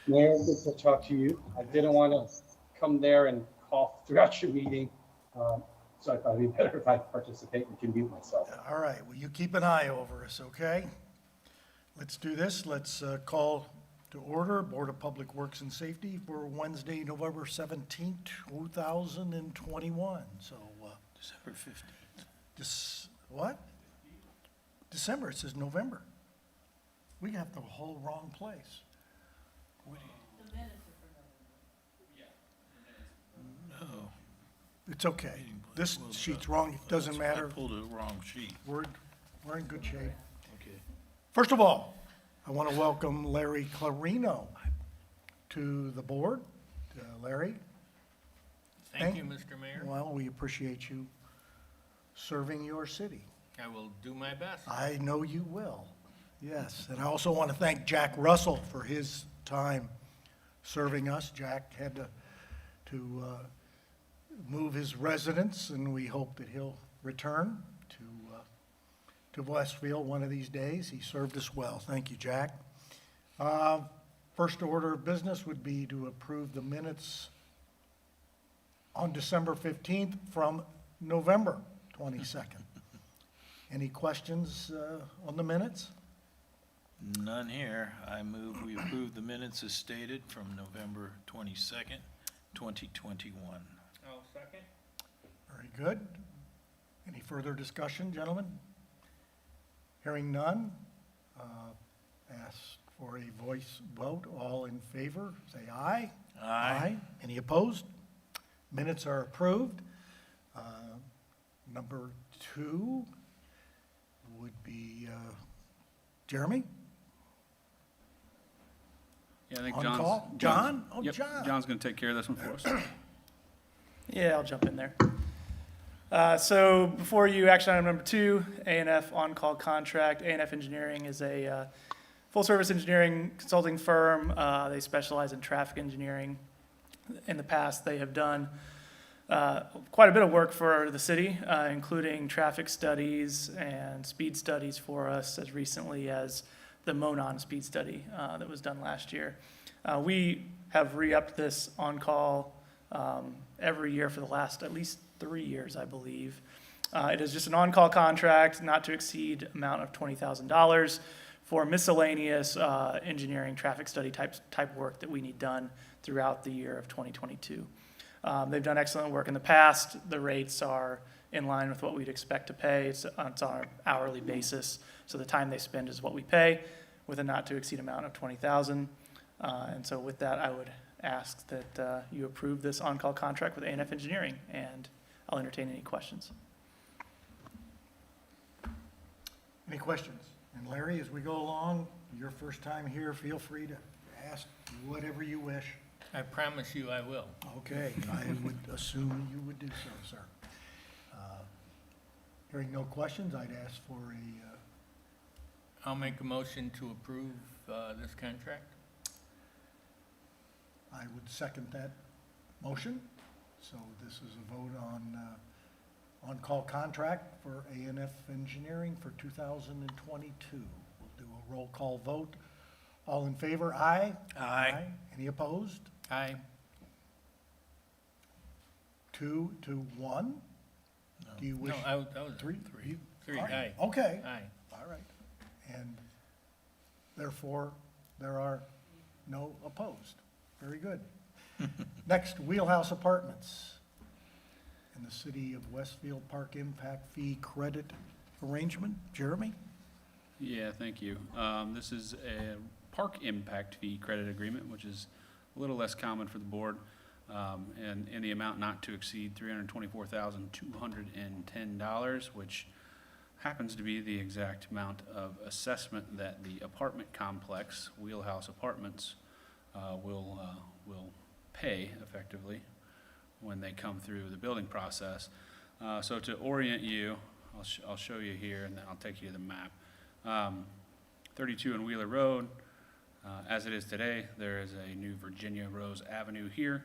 Mayor, good to talk to you. I didn't want to come there and cough throughout your meeting, so I thought it'd be better if I participate and can mute myself. All right, well, you keep an eye over us, okay? Let's do this. Let's call to order Board of Public Works and Safety for Wednesday, November 17th, 2021. So, December 15th. what? December, it says November. We got the whole wrong place. No. It's okay. This sheet's wrong, it doesn't matter. I pulled the wrong sheet. We're in good shape. Okay. First of all, I want to welcome Larry Clarino to the board. Larry, Thank you, Mr. Mayor. well, we appreciate you serving your city. I will do my best. I know you will, yes. And I also want to thank Jack Russell for his time serving us. Jack had to move his residence, and we hope that he'll return to Westfield one of these days. He served us well. Thank you, Jack. First order of business would be to approve the minutes on December 15th from November 22nd. Any questions on the minutes? None here. I move we approve the minutes as stated from November 22nd, 2021. I'll second. Very good. Any further discussion, gentlemen? Hearing none, ask for a voice vote. All in favor, say aye. Aye. Any opposed? Minutes are approved. Number 2 would be Jeremy? Yeah, I think On John's. call? John? Oh, Yep, John. John's gonna take care of this one for us. Yeah, I'll jump in there. So before you, action item number 2, A&F on-call contract. A&F Engineering is a full-service engineering consulting firm. They specialize in traffic engineering. In the past, they have done quite a bit of work for the city, including traffic studies and speed studies for us as recently as the Monon speed study that was done last year. We have re-upped this on-call every year for the last at least 3 years, I believe. It is just an on-call contract, not to exceed amount of $20,000 for miscellaneous engineering traffic study type work that we need done throughout the year of 2022. They've done excellent work in the past. The rates are in line with what we'd expect to pay. It's on an hourly basis, so the time they spend is what we pay, with a not to exceed amount of $20,000. And so with that, I would ask that you approve this on-call contract with A&F Engineering, and I'll entertain any questions. Any questions? And Larry, as we go along, your first time here, feel free to ask whatever you wish. I promise you I will. Okay, I would assume you would do so, sir. Hearing no questions, I'd ask for a, I'll make a motion to approve this contract. I would second that motion. So this is a vote on-call contract for A&F Engineering for 2022. We'll do a roll call vote. All in favor, aye? Aye. Any opposed? Aye. 2 to 1? Do you wish? No, I was. Three? You- Three, all right, aye. Okay, Aye. all right. And therefore, there are no opposed. Very good. Next, Wheelhouse Apartments in the city of Westfield Park Impact Fee Credit Arrangement. Jeremy? Yeah, thank you. This is a park impact fee credit agreement, which is a little less common for the board, and in the amount not to exceed $324,210, which happens to be the exact amount of assessment that the apartment complex, Wheelhouse Apartments, will pay effectively when they come through the building process. So to orient you, I'll show you here, and then I'll take you to the map. 32 in Wheeler Road. As it is today, there is a new Virginia Rose Avenue here.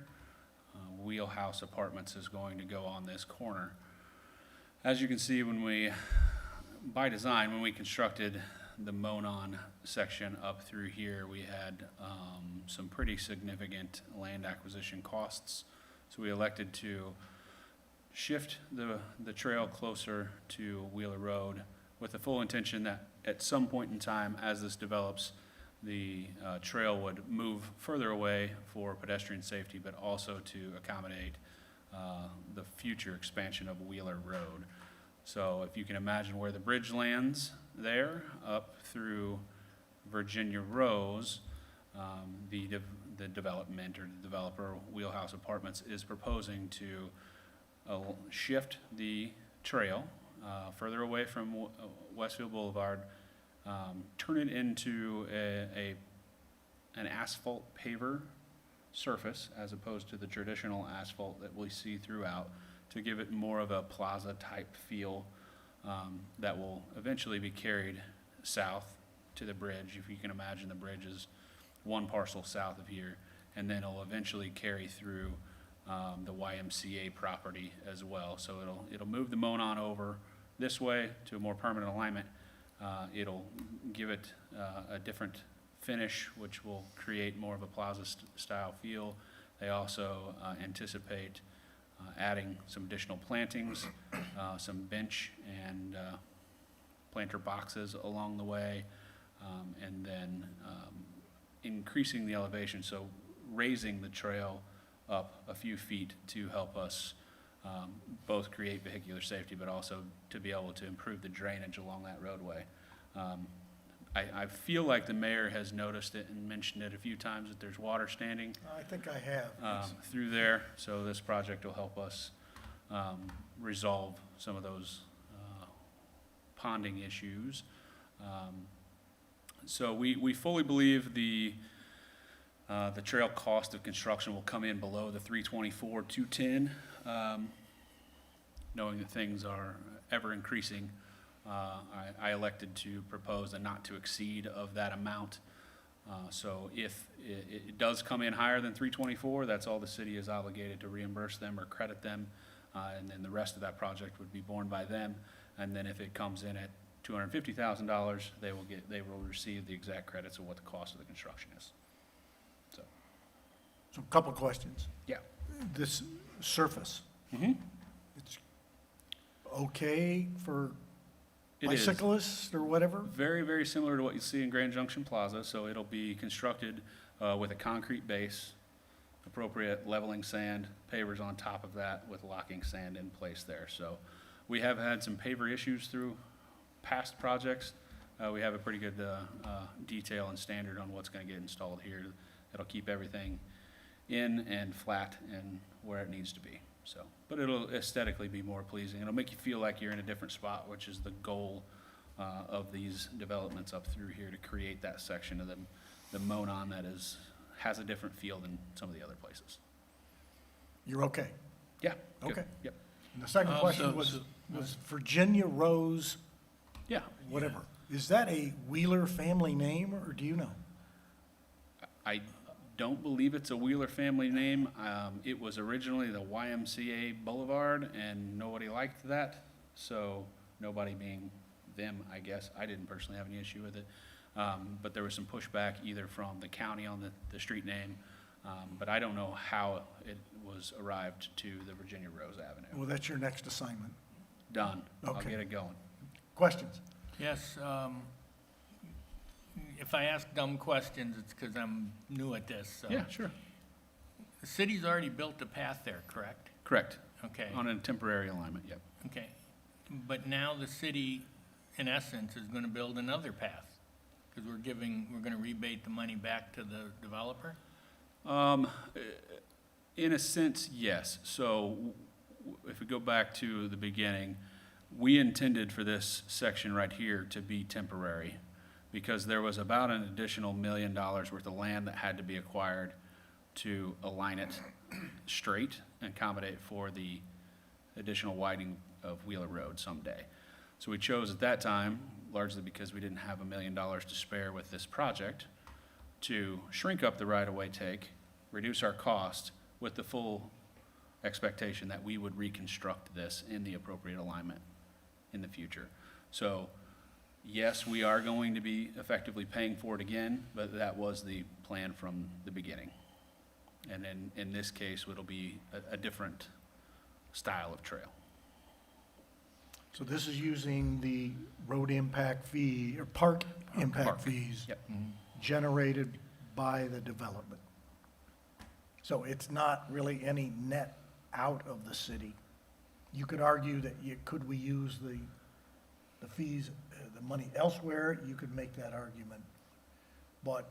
Wheelhouse Apartments is going to go on this corner. As you can see, by design, when we constructed the Monon section up through here, we had some pretty significant land acquisition costs. So we elected to shift the trail closer to Wheeler Road with the full intention that at some point in time, as this develops, the trail would move further away for pedestrian safety, but also to accommodate the future expansion of Wheeler Road. So if you can imagine where the bridge lands there, up through Virginia Rose, the development or the developer, Wheelhouse Apartments, is proposing to shift the trail further away from Westfield Boulevard, turn it into an asphalt paver surface as opposed to the traditional asphalt that we see throughout, to give it more of a plaza type feel that will eventually be carried south to the bridge. If you can imagine, the bridge is one parcel south of here, and then it'll eventually carry through the YMCA property as well. So it'll move the Monon over this way to a more permanent alignment. It'll give it a different finish, which will create more of a plaza style feel. They also anticipate adding some additional plantings, some bench and planter boxes along the way, and then increasing the elevation, so raising the trail up a few feet to help us both create vehicular safety, but also to be able to improve the drainage along that roadway. I feel like the mayor has noticed it and mentioned it a few times, that there's water standing I think I have. through there, so this project will help us resolve some of those ponding issues. So we fully believe the trail cost of construction will come in below the 324, 210, knowing that things are ever increasing. I elected to propose a not to exceed of that amount. So if it does come in higher than 324, that's all the city is obligated to reimburse them or credit them. And then the rest of that project would be borne by them. And then if it comes in at $250,000, they will receive the exact credits of what the cost of the construction is. So, So a couple questions. yeah. This surface, Mm-hmm. it's okay for It is. bicyclists or whatever? Very, very similar to what you see in Grand Junction Plaza, so it'll be constructed with a concrete base, appropriate leveling sand, pavers on top of that with locking sand in place there. So we have had some paver issues through past projects. We have a pretty good detail and standard on what's going to get installed here. It'll keep everything in and flat and where it needs to be. So, but it'll aesthetically be more pleasing. It'll make you feel like you're in a different spot, which is the goal of these developments up through here, to create that section of the Monon that has a different feel than some of the other places. You're okay? Yeah. Good. Okay. Yep. And the second question was Virginia Rose, Yeah. whatever. Is that a Wheeler family name, or do you know? I don't believe it's a Wheeler family name. It was originally the YMCA Boulevard, and nobody liked that. So nobody being them, I guess. I didn't personally have any issue with it. But there was some pushback either from the county on the street name, but I don't know how it was arrived to the Virginia Rose Avenue. Well, that's your next assignment. Done. I'll Okay. get it going. Questions? Yes, if I ask dumb questions, it's because I'm new at this, so. Yeah, sure. The city's already built a path there, correct? Correct. Okay, On a temporary alignment, yep. okay. But now the city, in essence, is gonna build another path, because we're gonna rebate the money back to the developer? In a sense, yes. So if we go back to the beginning, we intended for this section right here to be temporary, because there was about an additional $1 million worth of land that had to be acquired to align it straight and accommodate for the additional widening of Wheeler Road someday. So we chose at that time, largely because we didn't have $1 million to spare with this project, to shrink up the right-of-way take, reduce our cost, with the full expectation that we would reconstruct this in the appropriate alignment in the future. So yes, we are going to be effectively paying for it again, but that was the plan from the beginning. And in this case, it'll be a different style of trail. So this is using the road impact fee, or park impact Park. fees Yep. generated by the development. So it's not really any net out of the city. You could argue that could we use the fees, the money elsewhere? You could make that argument. But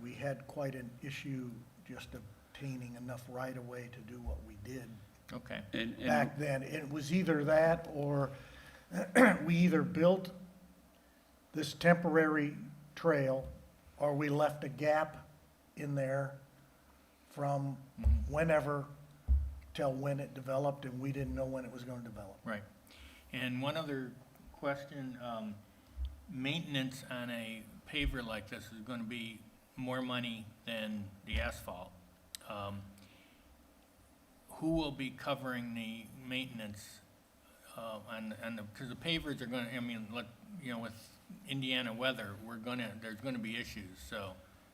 we had quite an issue just obtaining enough right-of-way to do what we did Okay. And back then. It was either that, or we either built this temporary trail, or we left a gap in there from whenever till when it developed, and we didn't know when it was going to develop. Right. And one other question, maintenance on a paver like this is gonna be more money than the asphalt. Who will be covering the maintenance, because the pavers are gonna, I mean, with Indiana weather, there's gonna be issues, so.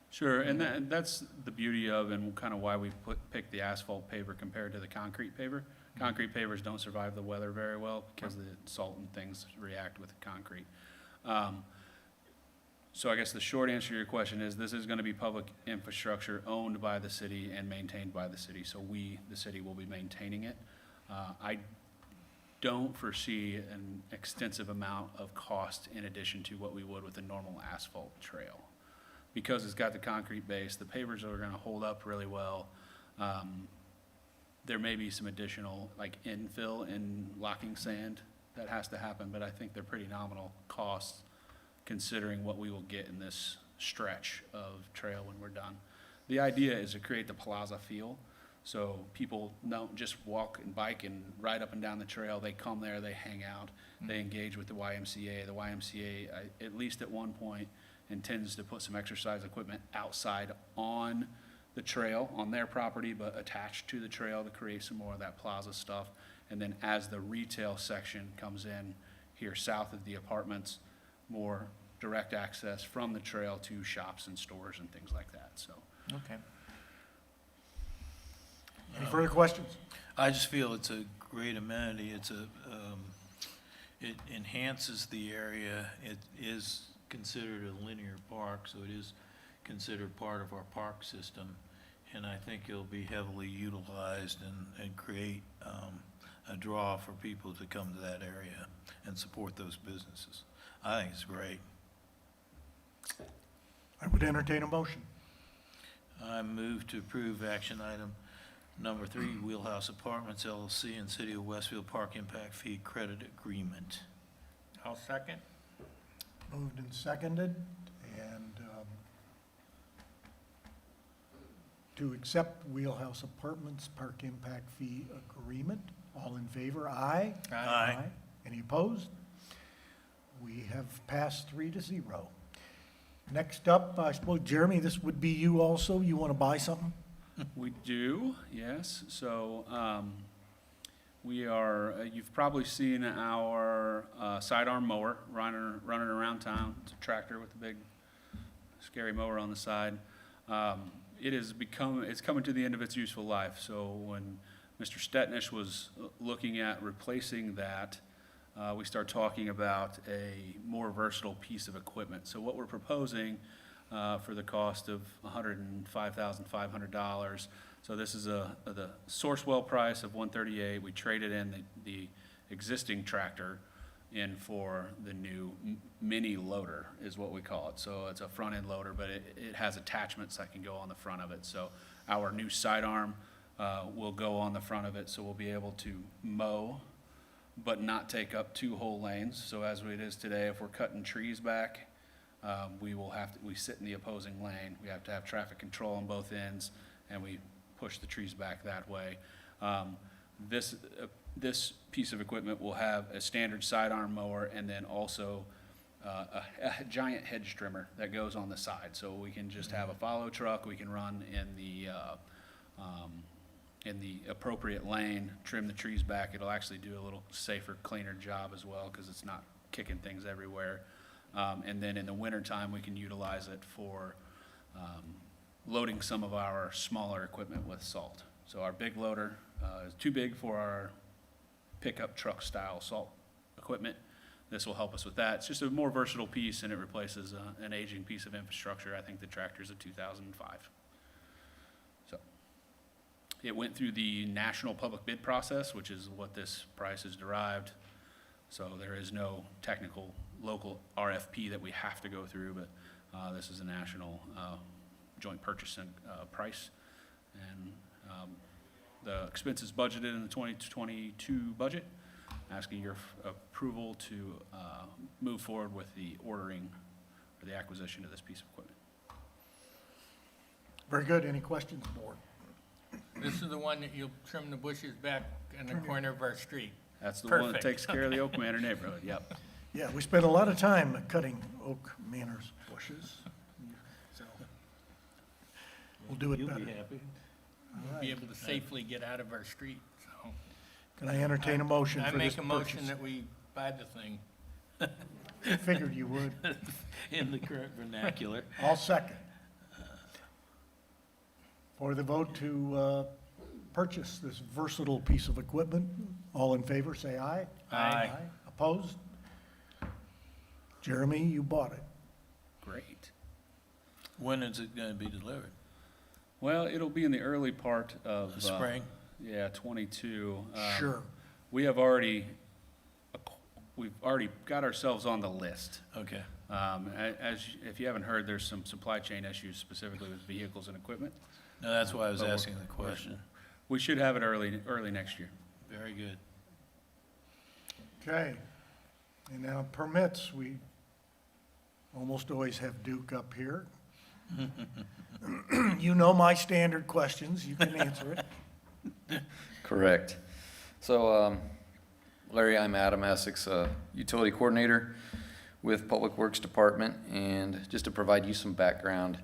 Sure, and that's the beauty of, and kind of why we picked the asphalt paver compared to the concrete paver. Concrete pavers don't survive the weather very well because the salt and things react with the concrete. So I guess the short answer to your question is, this is going to be public infrastructure owned by the city and maintained by the city. So we, the city, will be maintaining it. I don't foresee an extensive amount of cost in addition to what we would with a normal asphalt trail. Because it's got the concrete base, the pavers are gonna hold up really well. There may be some additional, like infill and locking sand that has to happen, but I think they're pretty nominal costs considering what we will get in this stretch of trail when we're done. The idea is to create the plaza feel, so people don't just walk and bike and ride up and down the trail. They come there, they hang out, they engage with the YMCA. The YMCA, at least at one point, intends to put some exercise equipment outside on the trail, on their property, but attached to the trail to create some more of that plaza stuff. And then as the retail section comes in here south of the apartments, more direct access from the trail to shops and stores and things like that, so. Okay. Any further questions? I just feel it's a great amenity. It enhances the area. It is considered a linear park, so it is considered part of our park system. And I think it'll be heavily utilized and create a draw for people to come to that area and support those businesses. I think it's great. I would entertain a motion. I move to approve action item number 3, Wheelhouse Apartments LLC and City of Westfield Park Impact Fee Credit Agreement. I'll second. Moved and seconded, and to accept Wheelhouse Apartments Park Impact Fee Agreement. All in favor, aye? Aye. Any opposed? We have passed 3-0. Next up, I suppose, Jeremy, this would be you also. You want to buy something? We do, yes. So we are, you've probably seen our sidearm mower running around town. It's a tractor with a big scary mower on the side. It's coming to the end of its useful life. So when Mr. Stetnish was looking at replacing that, we start talking about a more versatile piece of equipment. So what we're proposing for the cost of $105,500. So this is the Sourcewell price of $138,000. We traded in the existing tractor in for the new mini loader is what we call it. So it's a front end loader, but it has attachments that can go on the front of it. So our new sidearm will go on the front of it. So we'll be able to mow, but not take up 2 whole lanes. So as it is today, if we're cutting trees back, we sit in the opposing lane. We have to have traffic control on both ends, and we push the trees back that way. This piece of equipment will have a standard sidearm mower and then also a giant hedge trimmer that goes on the side. So we can just have a follow truck. We can run in the appropriate lane, trim the trees back. It'll actually do a little safer, cleaner job as well because it's not kicking things everywhere. And then in the wintertime, we can utilize it for loading some of our smaller equipment with salt. So our big loader is too big for our pickup truck style salt equipment. This will help us with that. It's just a more versatile piece, and it replaces an aging piece of infrastructure. I think the tractor's a 2005. So it went through the national public bid process, which is what this price is derived. So there is no technical local RFP that we have to go through, but this is a national joint purchasing price. And the expenses budgeted in the 2022 budget. Asking your approval to move forward with the ordering or the acquisition of this piece of equipment. Very good. Any questions, board? This is the one that you'll trim the bushes back in the corner of our street. That's the one that Perfect. takes care of the Oak Manor neighborhood, yep. Yeah, we spent a lot of time cutting Oak Manor's bushes, so we'll do it You'll better. be happy. We'll be able to safely get out of our street, so. Can I entertain a motion I for this make a motion purchase? that we buy the thing. Figured you would. In the current vernacular. I'll second. For the vote to purchase this versatile piece of equipment, all in favor, say aye. Aye. Opposed? Jeremy, you bought it. Great. When is it gonna be delivered? Well, it'll be in the early part of. The spring? Yeah, 22. Sure. We've already got ourselves on the list. Okay. If you haven't heard, there's some supply chain issues specifically with vehicles and equipment. No, that's why I was But we're- asking the question. We should have it early next year. Very good. Okay. And now permits, we almost always have Duke up here. You know my standard questions, you can answer it. Correct. So, Larry, I'm Adam Essex, Utility Coordinator with Public Works Department, and just to provide you some background,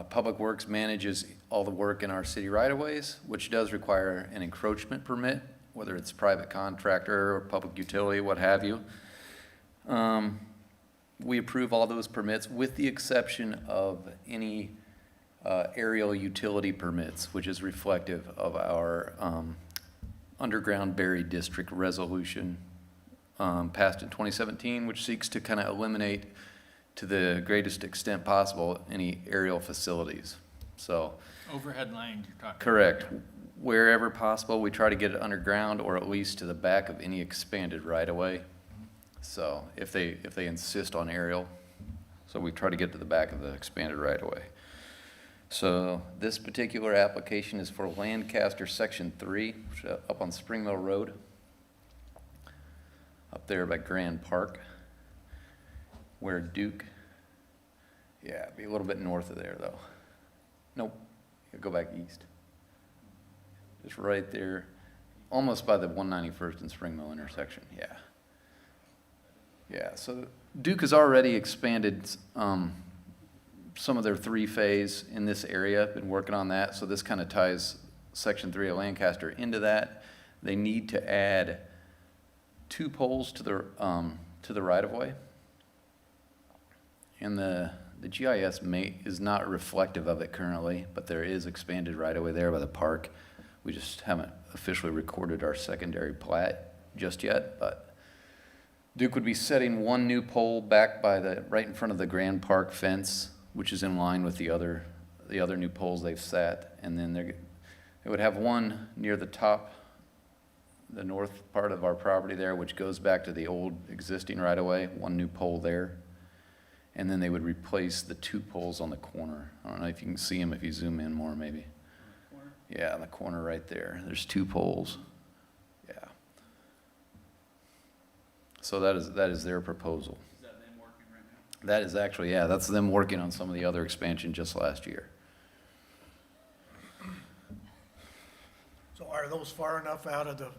Public Works manages all the work in our city right-of-ways, which does require an encroachment permit, whether it's private contractor or public utility, what have you. We approve all those permits with the exception of any aerial utility permits, which is reflective of our underground buried district resolution passed in 2017, which seeks to kind of eliminate to the greatest extent possible any aerial facilities. So, Overhead lines you're talking. correct. Wherever possible, we try to get it underground or at least to the back of any expanded right-of-way. So if they insist on aerial, so we try to get to the back of the expanded right-of-way. So this particular application is for Lancaster Section 3, which is up on Spring Mill Road, up there by Grand Park, where Duke, yeah, be a little bit north of there, though. Nope, go back east. Just right there, almost by the 191st and Spring Mill intersection, yeah. Yeah, so Duke has already expanded some of their three-phase in this area, been working on that, so this kind of ties Section 3 of Lancaster into that. They need to add 2 poles to the right-of-way. And the GIS is not reflective of it currently, but there is expanded right-of-way there by the park. We just haven't officially recorded our secondary plat just yet, but Duke would be setting 1 new pole back by right in front of the Grand Park fence, which is in line with the other new poles they've set, and then they would have 1 near the top, the north part of our property there, which goes back to the old existing right-of-way, 1 new pole there, and then they would replace the 2 poles on the corner. I don't know if you can see them if you zoom in more, maybe. Yeah, in the corner right there. There's 2 poles. Yeah. So that is their proposal. Is that them working right now? That is actually, yeah, that's them working on some of the other expansion just last year. So are those far enough out of the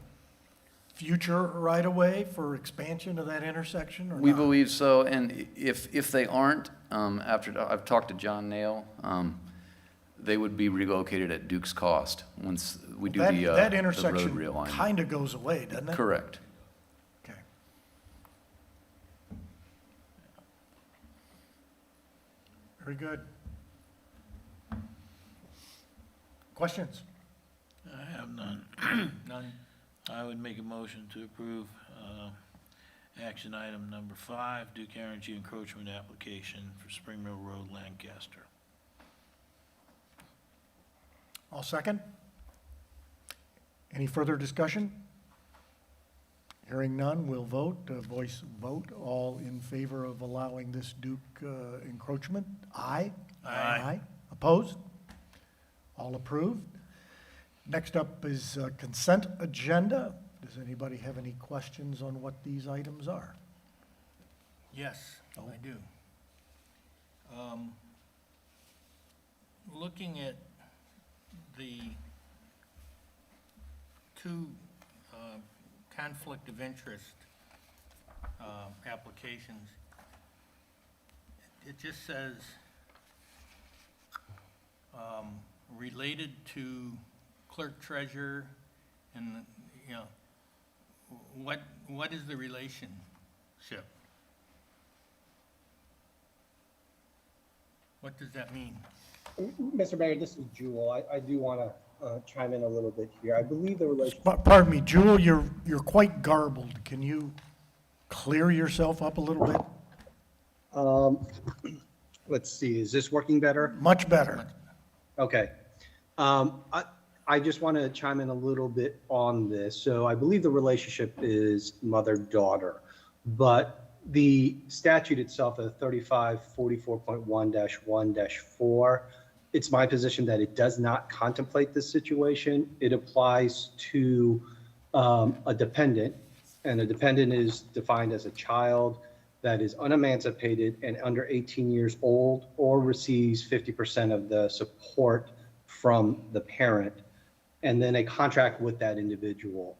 future right-of-way for expansion of that intersection or We not? believe so, and if they aren't, after I've talked to John Nail, they would be relocated at Duke's cost once we do That the road intersection realignment. kind of goes away, doesn't it? Correct. Okay. Very good. Questions? I have none. None? I would make a motion to approve action item number 5, Duke Energy encroachment application for Spring Mill Road, Lancaster. I'll second. Any further discussion? Hearing none, we'll vote, voice vote. All in favor of allowing this Duke encroachment? Aye? Aye. Opposed? All approved. Next up is consent agenda. Does anybody have any questions on what these items are? Yes, I do. Looking at the two conflict of interest applications, it just says related to clerk treasurer, and, you know, what is the relationship? What does that mean? Mr. Mayor, this is Jewel. I do want to chime in a little bit here. I believe the relationship. Pardon me, Jewel, you're quite garbled. Can you clear yourself up a little bit? Let's see, is this working better? Much better. Okay. I just want to chime in a little bit on this. So I believe the relationship is mother-daughter, but the statute itself, 3544.1-1-4, it's my position that it does not contemplate this situation. It applies to a dependent, and a dependent is defined as a child that is unemancipated and under 18 years old or receives 50% of the support from the parent, and then a contract with that individual.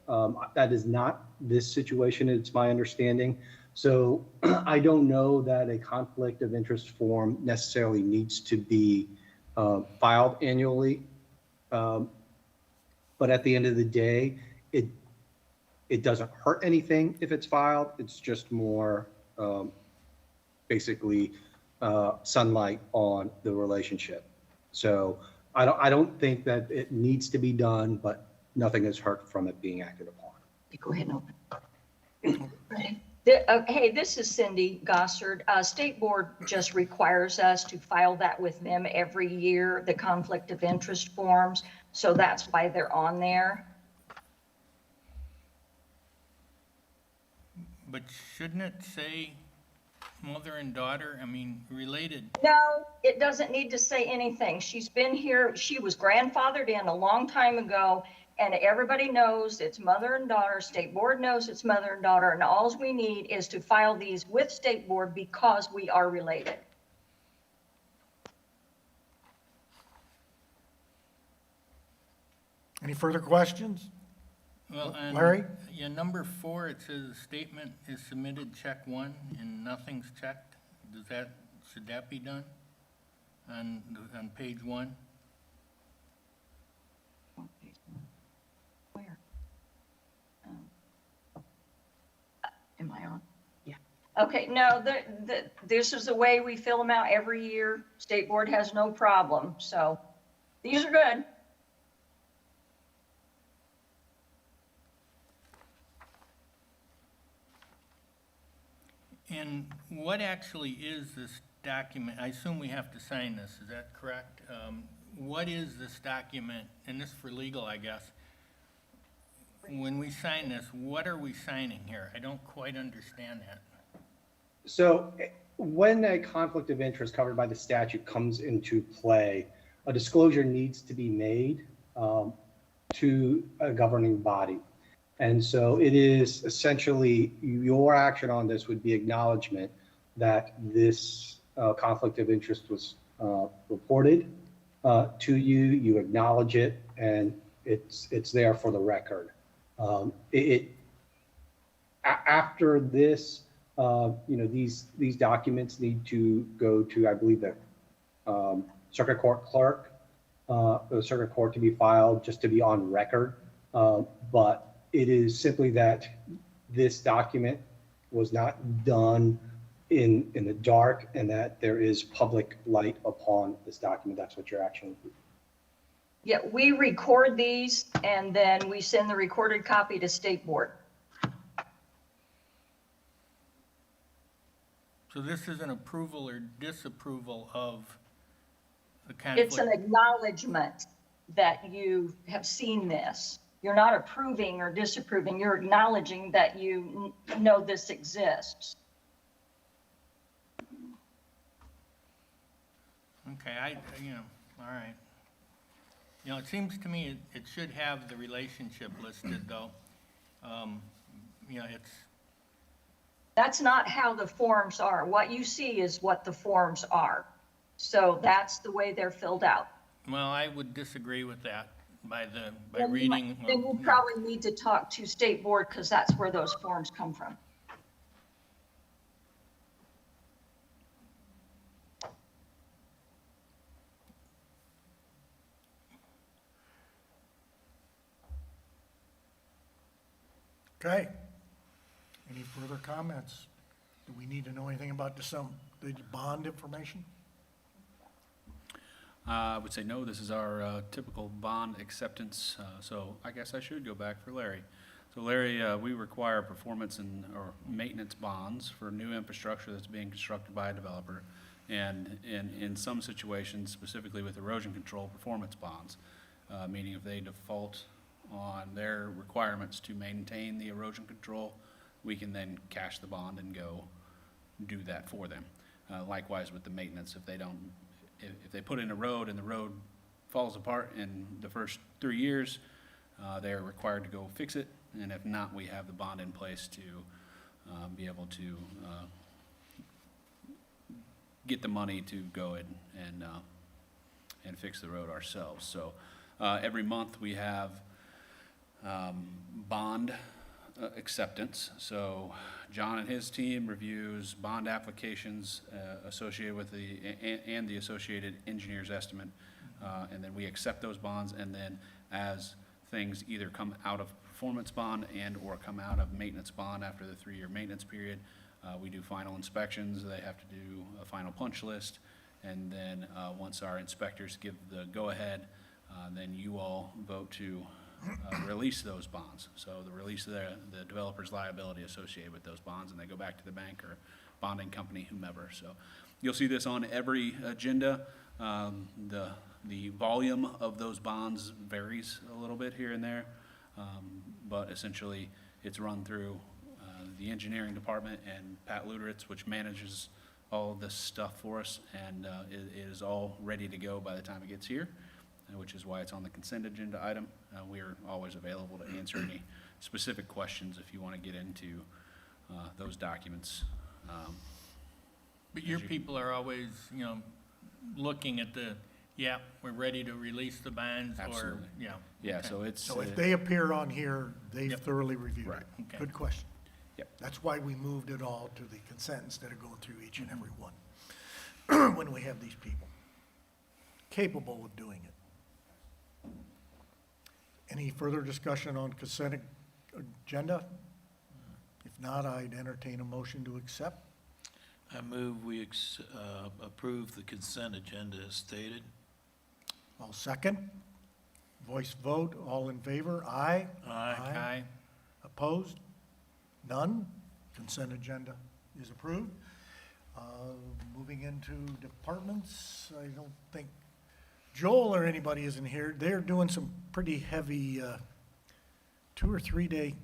That is not this situation, it's my understanding. So I don't know that a conflict of interest form necessarily needs to be filed annually. But at the end of the day, it doesn't hurt anything if it's filed. It's just more basically sunlight on the relationship. So I don't think that it needs to be done, but nothing is hurt from it being acted upon. Go ahead and open. Hey, this is Cindy Gossard. State Board just requires us to file that with them every year, the conflict of interest forms. So that's why they're on there. But shouldn't it say mother and daughter? I mean, related. No, it doesn't need to say anything. She's been here. She was grandfathered in a long time ago, and everybody knows it's mother and daughter. State Board knows it's mother and daughter, and all we need is to file these with State Board because we are related. Any further questions? Well, and Larry? yeah, number 4, it says a statement is submitted, check 1, and nothing's checked. Should that be done on page 1? Where? Am I on? Yeah. Okay, no, this is the way we fill them out every year. State Board has no problem. So these are good. And what actually is this document? I assume we have to sign this, is that correct? What is this document, and this for legal, I guess? When we sign this, what are we signing here? I don't quite understand that. So when a conflict of interest covered by the statute comes into play, a disclosure needs to be made to a governing body. And so it is essentially your action on this would be acknowledgement that this conflict of interest was reported to you, you acknowledge it, and it's there for the record. After this, these documents need to go to, I believe, the circuit court clerk, the circuit court to be filed, just to be on record. But it is simply that this document was not done in the dark and that there is public light upon this document. That's what you're actually. Yeah, we record these and then we send the recorded copy to State Board. So this is an approval or disapproval of the It's an conflict? acknowledgement that you have seen this. You're not approving or disapproving, you're acknowledging that you know this exists. Okay, all right. It seems to me it should have the relationship listed, though. It's, That's not how the forms are. What you see is what the forms are. So that's the way they're filled out. well, I would disagree with that by Then you reading. might- Then you probably need to talk to State Board because that's where those forms come from. Okay. Any further comments? Do we need to know anything about the bond information? I would say no, this is our typical bond acceptance, so I guess I should go back for Larry. So Larry, we require performance or maintenance bonds for new infrastructure that's being constructed by a developer, and in some situations, specifically with erosion control, performance bonds, meaning if they default on their requirements to maintain the erosion control, we can then cash the bond and go do that for them. Likewise with the maintenance, if they put in a road and the road falls apart in the first 3 years, they are required to go fix it, and if not, we have the bond in place to be able to get the money to go and fix the road ourselves. So every month we have bond acceptance. So John and his team reviews bond applications associated with and the associated engineer's estimate, and then we accept those bonds, and then as things either come out of performance bond and or come out of maintenance bond after the 3-year maintenance period, we do final inspections. They have to do a final punch list, and then once our inspectors give the go-ahead, then you all vote to release those bonds. So the release of the developer's liability associated with those bonds, and they go back to the bank or bonding company, whomever. So you'll see this on every agenda. The volume of those bonds varies a little bit here and there, but essentially it's run through the engineering department and Pat Luderitz, which manages all of this stuff for us, and it is all ready to go by the time it gets here, which is why it's on the consent agenda item. We are always available to answer any specific questions if you want to get into those documents. But your people are always, looking at we're ready to release the bonds, or, Absolutely. yeah. Yeah, okay. so it's. So if they appear on here, they've Yep. thoroughly reviewed Right. it. Okay. Good question. Yep. That's why we moved it all to the consent instead of going through each and every one. When we have these people capable of doing it. Any further discussion on consent agenda? If not, I'd entertain a motion to accept. I move we approve the consent agenda as stated. I'll second. Voice vote, all in favor? Aye. Aye. Opposed? None? Consent agenda is approved. Moving into departments, I don't think Joel or anybody is in here. They're doing some pretty heavy 2 or 3 day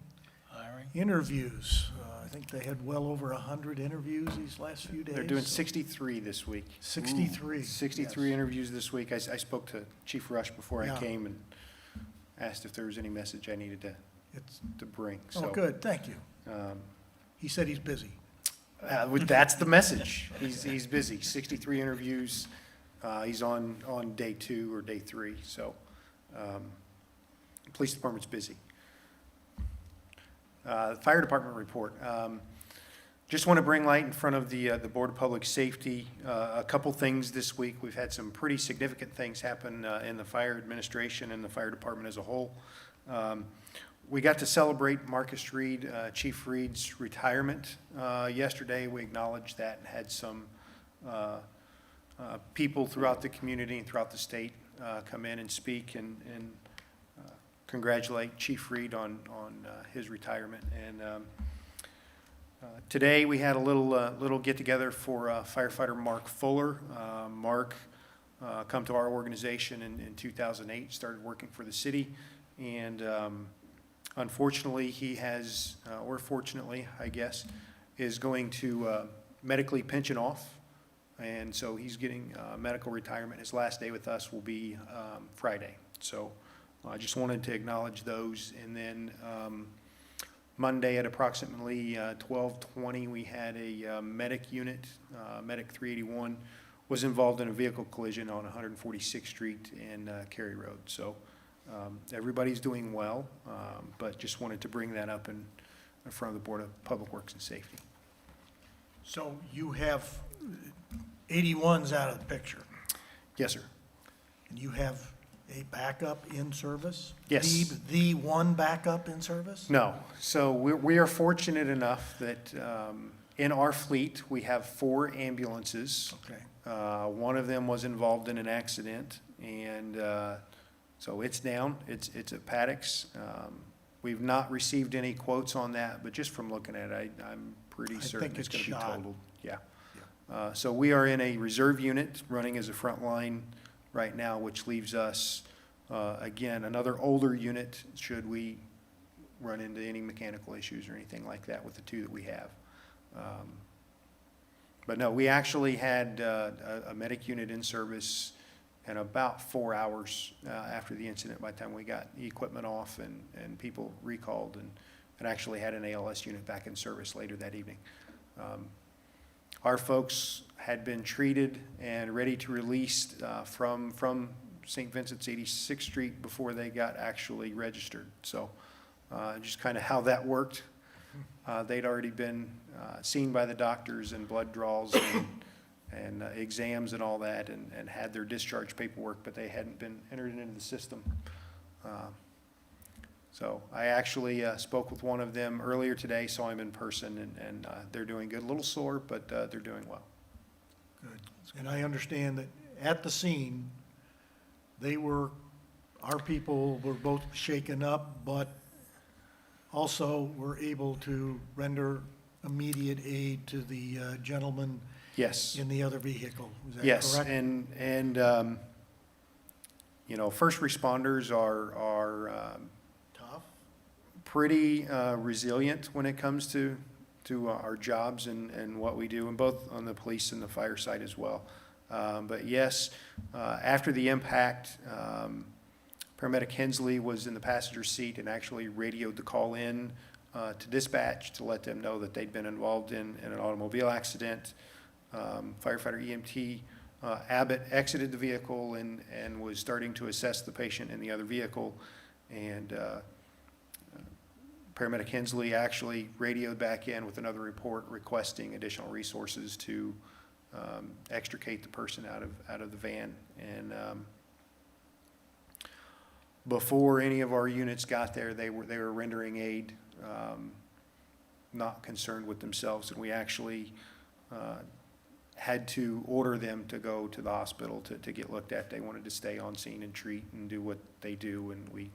Hiring? interviews. I think they had well over 100 interviews these last few days. They're doing so- 63 this week. 63. 63 yes. interviews this week. I spoke to Chief Rush before Yeah. I came and asked if there was any message I needed It's, to bring. oh, So, good, thank you. um, He said he's busy. That's the message. He's busy. 63 interviews. He's on day 2 or day 3, so police department's busy. Fire department report. Just want to bring light in front of the Board of Public Safety. A couple things this week. We've had some pretty significant things happen in the fire administration and the fire department as a whole. We got to celebrate Marcus Reed, Chief Reed's retirement yesterday. We acknowledged that and had some people throughout the community and throughout the state come in and speak and congratulate Chief Reed on his retirement. And today we had a little get-together for firefighter Mark Fuller. Mark come to our organization in 2008, started working for the city, and unfortunately he has, or fortunately, I guess, is going to medically pension off. And so he's getting medical retirement. His last day with us will be Friday. So I just wanted to acknowledge those. And then Monday at approximately 12:20, we had a medic unit, Medic 381, was involved in a vehicle collision on 146th Street and Cary Road. So everybody's doing well, but just wanted to bring that up in front of the Board of Public Works and Safety. So you have 81s out of the picture, Yes, sir. and you have a backup in service? Yes. The one backup in service? No. So we are fortunate enough that in our fleet, we have 4 ambulances. Okay. One of them was involved in an accident, and so it's down. It's at Paddocks. We've not received any quotes on that, but just from looking at it, I'm pretty I certain think it's going it's to be shot. totaled. Yeah. So we are in a reserve unit running as a front line right now, which leaves us, again, another older unit should we run into any mechanical issues or anything like that with the 2 that we have. But no, we actually had a medic unit in service in about 4 hours after the incident, by the time we got the equipment off and people recalled, and actually had an ALS unit back in service later that evening. Our folks had been treated and ready to release from St. Vincent's 86th Street before they got actually registered. So just kind of how that worked. They'd already been seen by the doctors and blood draws and exams and all that, and had their discharge paperwork, but they hadn't been entered into the system. So I actually spoke with one of them earlier today, saw him in person, and they're doing good. A little sore, but they're doing well. Good. And I understand that at the scene, our people were both shaken up, but also were able to render immediate aid to the gentleman Yes. in the other vehicle. Is that Yes, correct? and you know, first responders are Tough? pretty resilient when it comes to our jobs and what we do, and both on the police and the fire side as well. But yes, after the impact, paramedic Hensley was in the passenger seat and actually radioed the call in to dispatch to let them know that they'd been involved in an automobile accident. Firefighter EMT Abbott exited the vehicle and was starting to assess the patient in the other vehicle, and paramedic Hensley actually radioed back in with another report requesting additional resources to extricate the person out of the van. And before any of our units got there, they were rendering aid, not concerned with themselves, and we actually had to order them to go to the hospital to get looked at. They wanted to stay on scene and treat and do what they do, and we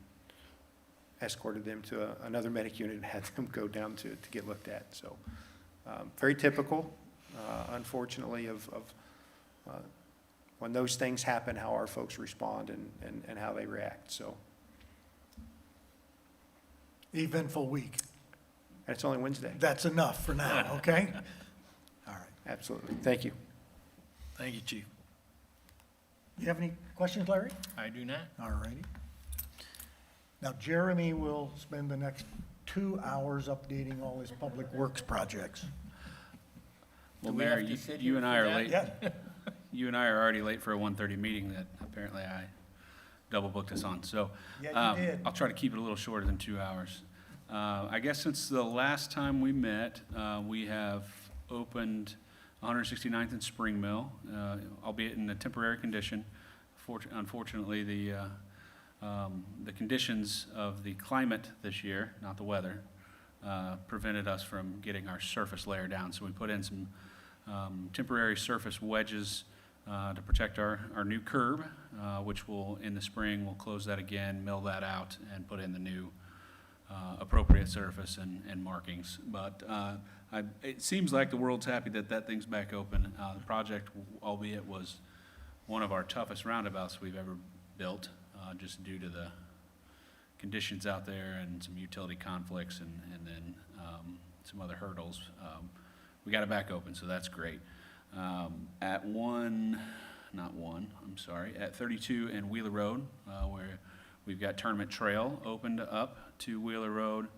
escorted them to another medic unit and had them go down to get looked at. So very typical, unfortunately, of when those things happen, how our folks respond and how they react. So. Eventful week. And it's only Wednesday. That's enough for now, okay? All right. Absolutely. Thank you. Thank you, Chief. You have any questions, Larry? I do not. All righty. Now, Jeremy will spend the next 2 hours updating all his public works projects. Well, Do we Mayor, have to sit you here and for I are that? late. Yeah, You and I are already late for a 1:30 meeting that apparently I double booked us on. So Yeah, you did. I'll try to keep it a little shorter than 2 hours. I guess since the last time we met, we have opened 169th and Spring Mill, albeit in a temporary condition. Unfortunately, the The conditions of the climate this year, not the weather, prevented us from getting our surface layer down. So we put in some temporary surface wedges to protect our new curb, which will, in the spring, we'll close that again, mill that out, and put in the new appropriate surface and markings. But it seems like the world's happy that that thing's back open. The project, albeit, was one of our toughest roundabouts we've ever built, just due to the conditions out there and some utility conflicts and then some other hurdles. We got it back open, so that's great. At 32 and Wheeler Road, where we've got Tournament Trail opened up to Wheeler Road.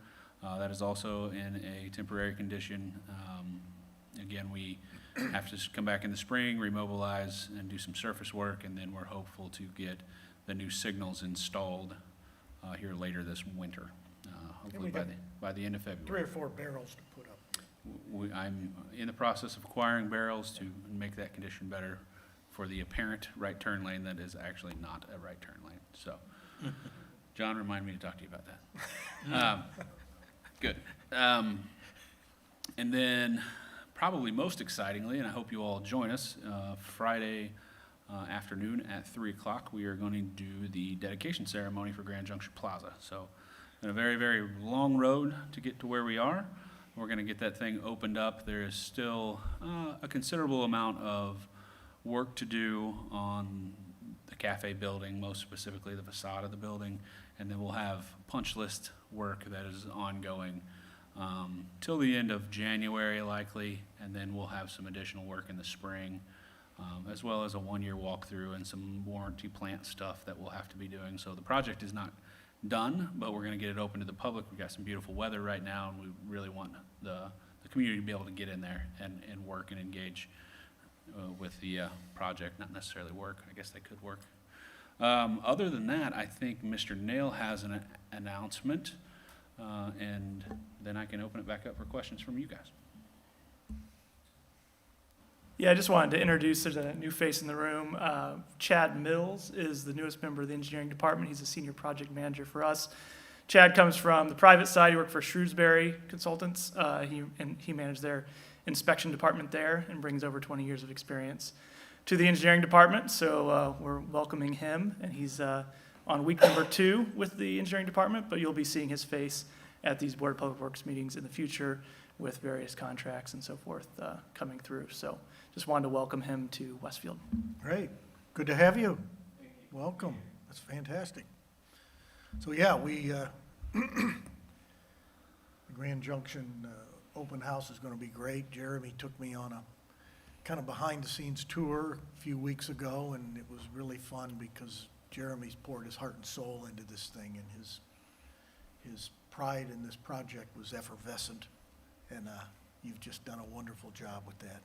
That is also in a temporary condition. Again, we have to come back in the spring, remobilize, and do some surface work, and then we're hopeful to get the new signals installed here later this winter, hopefully by the end of February. 3 or 4 barrels to put up. I'm in the process of acquiring barrels to make that condition better for the apparent right turn lane that is actually not a right turn lane. So, John, remind me to talk to you about that. Good. And then, probably most excitingly, and I hope you all join us, Friday afternoon at 3 o'clock, we are going to do the dedication ceremony for Grand Junction Plaza. So, been a very, very long road to get to where we are. We're going to get that thing opened up. There is still a considerable amount of work to do on the cafe building, most specifically the facade of the building, and then we'll have punch list work that is ongoing till the end of January likely, and then we'll have some additional work in the spring, as well as a one-year walkthrough and some warranty plant stuff that we'll have to be doing. So the project is not done, but we're going to get it open to the public. We've got some beautiful weather right now, and we really want the community to be able to get in there and work and engage with the project, not necessarily work. I guess they could work. Other than that, I think Mr. Nail has an announcement, and then I can open it back up for questions from you guys. Yeah, I just wanted to introduce, there's a new face in the room. Chad Mills is the newest member of the engineering department. He's a senior project manager for us. Chad comes from the private side. He worked for Shrewsbury Consultants. He managed their inspection department there and brings over 20 years of experience to the engineering department. So we're welcoming him, and he's on week number 2 with the engineering department, but you'll be seeing his face at these Board of Public Works meetings in the future with various contracts and so forth coming through. So just wanted to welcome him to Westfield. Great, good to have you. Welcome, that's fantastic. So yeah, the Grand Junction open house is gonna be great. Jeremy took me on a kind of behind-the-scenes tour a few weeks ago, and it was really fun because Jeremy's poured his heart and soul into this thing, and his pride in this project was effervescent, and you've just done a wonderful job with that.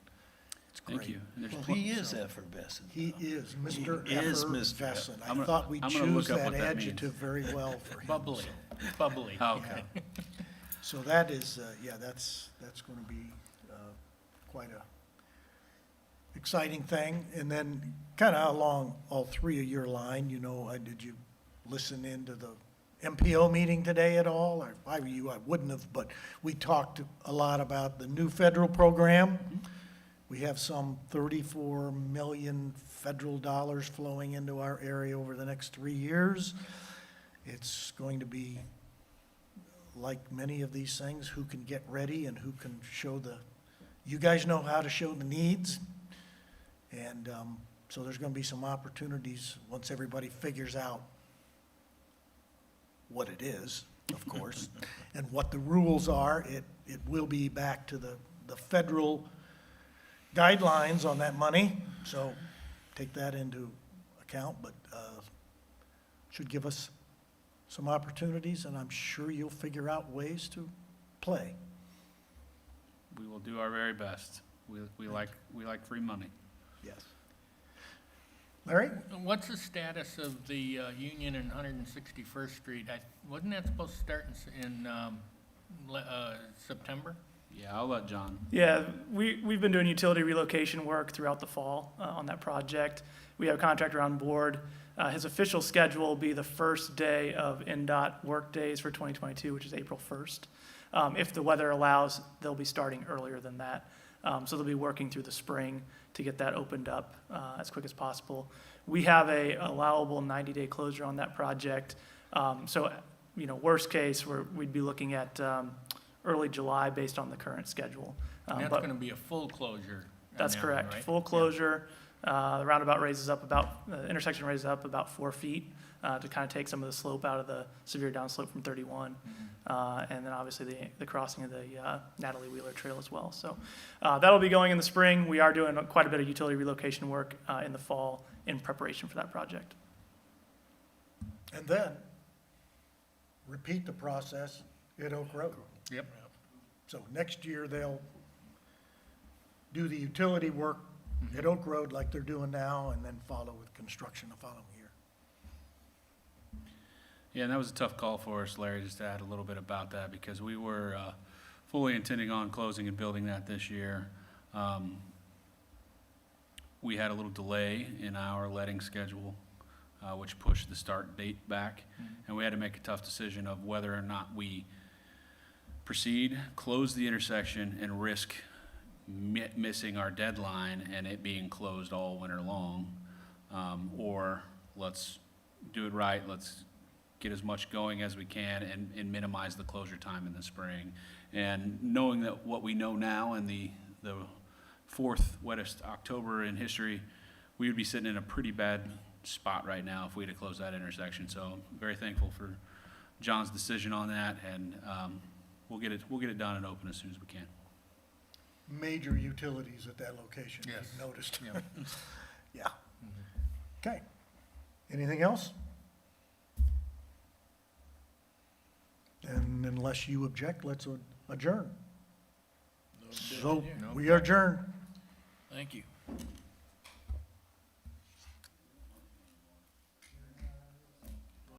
It's great. Thank you. And there's Well, he is effervescent. He is Mr. He is Mr. Effervescent. I I'm gonna- thought we'd I'm gonna choose look up that what that means. adjective very well for him. Bubbly, bubbly. Oh, okay. So that is, that's going to be quite a exciting thing. And then kind of along all 3 of your line, did you listen into the MPO meeting today at all? Or if I were you, I wouldn't have, but we talked a lot about the new federal program. We have some 34 million federal dollars flowing into our area over the next 3 years. It's going to be, like many of these things, who can get ready and who can show you guys know how to show the needs. And so there's going to be some opportunities once everybody figures out what it is, of course, and what the rules are. It will be back to the federal guidelines on that money, so take that into account, but should give us some opportunities, and I'm sure you'll figure out ways to play. We will do our very best. We like free money. Yes. Larry? What's the status of the Union and 161st Street? Wasn't that supposed to start in September? Yeah, I'll let John. Yeah, we've been doing utility relocation work throughout the fall on that project. We have a contractor on board. His official schedule will be the first day of NDOT work days for 2022, which is April 1st. If the weather allows, they'll be starting earlier than that. So they'll be working through the spring to get that opened up as quick as possible. We have a allowable 90-day closure on that project. So, worst case, we'd be looking at early July based on the current schedule. And that's But gonna be a full closure. on that's that one, correct. right? Full closure. The roundabout raises up the intersection raises up about 4 feet to kind of take some of the slope out of the severe downslope from 31. And then obviously the crossing of the Natalie Wheeler Trail as well. So that'll be going in the spring. We are doing quite a bit of utility relocation work in the fall in preparation for that project. And then, repeat the process at Oak Road. Yep. So next year, they'll do the utility work at Oak Road like they're doing now, and then follow with construction the following year. Yeah, and that was a tough call for us, Larry, just to add a little bit about that, because we were fully intending on closing and building that this year. We had a little delay in our letting schedule, which pushed the start date back, and we had to make a tough decision of whether or not we proceed, close the intersection, and risk missing our deadline and it being closed all winter long, or let's do it right, let's get as much going as we can and minimize the closure time in the spring. And knowing that what we know now and the fourth wettest October in history, we would be sitting in a pretty bad spot right now if we had to close that intersection. So I'm very thankful for John's decision on that, and we'll get it done and open as soon as we can. Major utilities at that location, Yes. you've noticed. Yep. Yeah. Okay. Anything else? And unless you object, let's adjourn. So, we adjourn. Thank you.